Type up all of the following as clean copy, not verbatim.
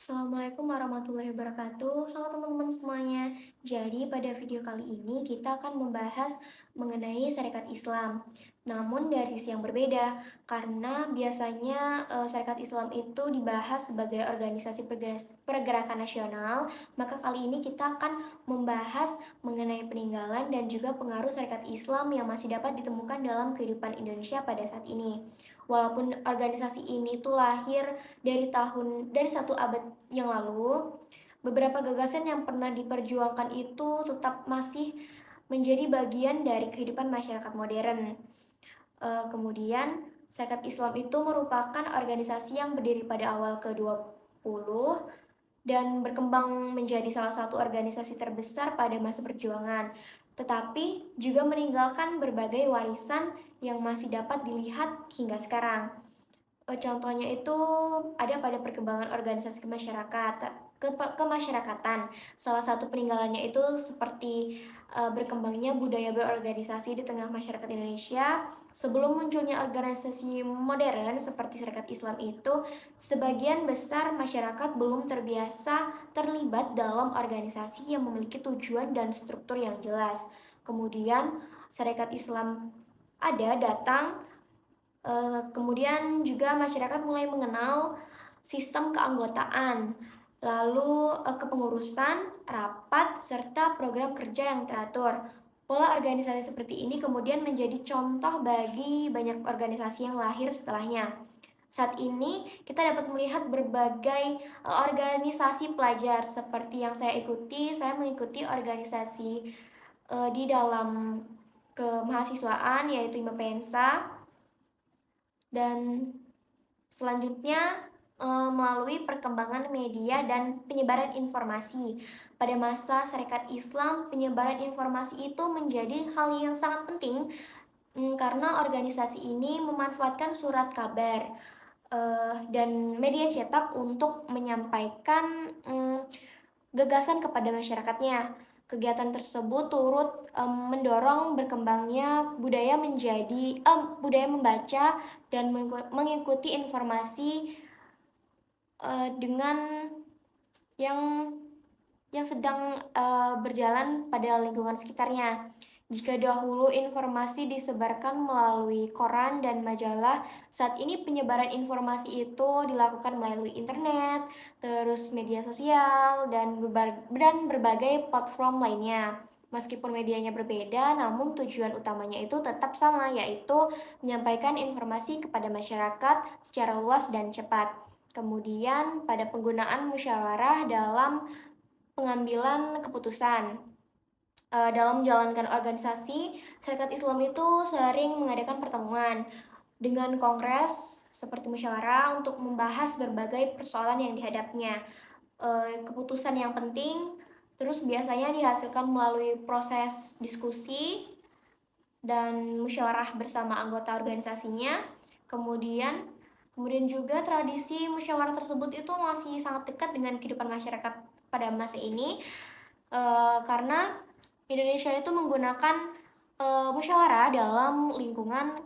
Assalamualaikum warahmatullahi wabarakatuh. Halo teman-teman semuanya. Jadi pada video kali ini kita akan membahas mengenai Syarikat Islam. Namun dari sisi yang berbeda, karena biasanya Syarikat Islam itu dibahas sebagai organisasi pergerakan nasional, maka kali ini kita akan membahas mengenai peninggalan dan juga pengaruh Syarikat Islam yang masih dapat ditemukan dalam kehidupan Indonesia pada saat ini. Walaupun organisasi ini tuh lahir dari satu abad yang lalu, beberapa gagasan yang pernah diperjuangkan itu tetap masih menjadi bagian dari kehidupan masyarakat modern. Kemudian, Syarikat Islam itu merupakan organisasi yang berdiri pada awal ke-20 dan berkembang menjadi salah satu organisasi terbesar pada masa perjuangan, tetapi juga meninggalkan berbagai warisan yang masih dapat dilihat hingga sekarang. Contohnya itu ada pada perkembangan organisasi kemasyarakatan. Salah satu peninggalannya itu seperti berkembangnya budaya berorganisasi di tengah masyarakat Indonesia. Sebelum munculnya organisasi modern seperti Syarikat Islam itu, sebagian besar masyarakat belum terbiasa terlibat dalam organisasi yang memiliki tujuan dan struktur yang jelas. Kemudian Syarikat Islam datang. Kemudian juga masyarakat mulai mengenal sistem keanggotaan, lalu kepengurusan, rapat, serta program kerja yang teratur. Pola organisasi seperti ini kemudian menjadi contoh bagi banyak organisasi yang lahir setelahnya. Saat ini kita dapat melihat berbagai organisasi pelajar seperti yang saya ikuti. Saya mengikuti organisasi di dalam kemahasiswaan yaitu IMA Pensa, dan selanjutnya melalui perkembangan media dan penyebaran informasi. Pada masa Syarikat Islam, penyebaran informasi itu menjadi hal yang sangat penting karena organisasi ini memanfaatkan surat kabar dan media cetak untuk menyampaikan gagasan kepada masyarakatnya. Kegiatan tersebut turut mendorong berkembangnya budaya membaca dan mengikuti informasi dengan yang sedang berjalan pada lingkungan sekitarnya. Jika dahulu informasi disebarkan melalui koran dan majalah, saat ini penyebaran informasi itu dilakukan melalui internet, terus media sosial, dan berbagai platform lainnya. Meskipun medianya berbeda, namun tujuan utamanya itu tetap sama, yaitu menyampaikan informasi kepada masyarakat secara luas dan cepat. Kemudian pada penggunaan musyawarah dalam pengambilan keputusan. Dalam menjalankan organisasi, Syarikat Islam itu sering mengadakan pertemuan dengan kongres seperti musyawarah untuk membahas berbagai persoalan yang dihadapnya. Keputusan yang penting terus biasanya dihasilkan melalui proses diskusi dan musyawarah bersama anggota organisasinya. Kemudian juga tradisi musyawarah tersebut itu masih sangat dekat dengan kehidupan masyarakat pada masa ini, karena Indonesia itu menggunakan musyawarah dalam lingkungan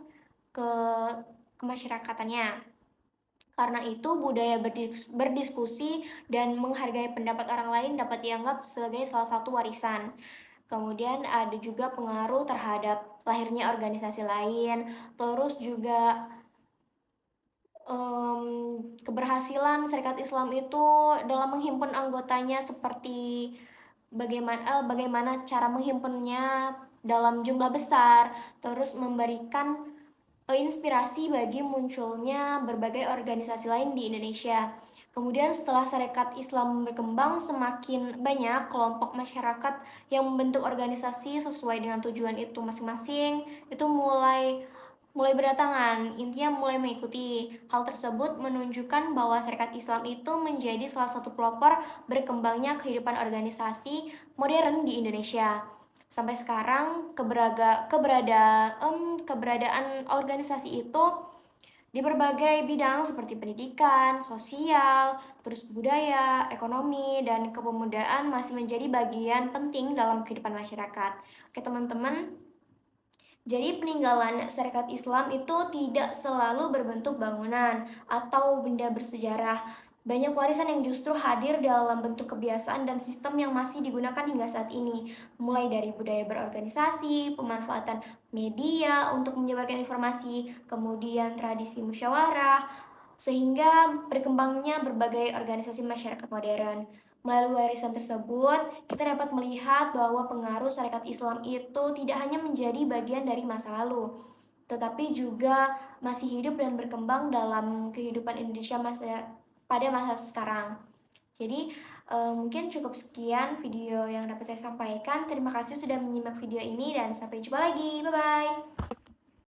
kemasyarakatannya. Karena itu budaya berdiskusi dan menghargai pendapat orang lain dapat dianggap sebagai salah satu warisan. Kemudian ada juga pengaruh terhadap lahirnya organisasi lain, terus juga keberhasilan Syarikat Islam itu dalam menghimpun anggotanya, seperti bagaimana cara menghimpunnya dalam jumlah besar, terus memberikan inspirasi bagi munculnya berbagai organisasi lain di Indonesia. Kemudian setelah Syarikat Islam berkembang, semakin banyak kelompok masyarakat yang membentuk organisasi sesuai dengan tujuan itu masing-masing, itu mulai berdatangan, intinya mulai mengikuti. Hal tersebut menunjukkan bahwa Syarikat Islam itu menjadi salah satu pelopor berkembangnya kehidupan organisasi modern di Indonesia. Sampai sekarang keberadaan organisasi itu di berbagai bidang seperti pendidikan, sosial, terus budaya, ekonomi, dan kepemudaan masih menjadi bagian penting dalam kehidupan masyarakat. Oke teman-teman, jadi peninggalan Syarikat Islam itu tidak selalu berbentuk bangunan atau benda bersejarah. Banyak warisan yang justru hadir dalam bentuk kebiasaan dan sistem yang masih digunakan hingga saat ini, mulai dari budaya berorganisasi, pemanfaatan media untuk menyebarkan informasi, kemudian tradisi musyawarah, sehingga berkembangnya berbagai organisasi masyarakat modern. Melalui warisan tersebut, kita dapat melihat bahwa pengaruh syarikat Islam itu tidak hanya menjadi bagian dari masa lalu, tetapi juga masih hidup dan berkembang dalam kehidupan Indonesia pada masa sekarang. Jadi, mungkin cukup sekian video yang dapat saya sampaikan. Terima kasih sudah menyimak video ini dan sampai jumpa lagi. Bye-bye.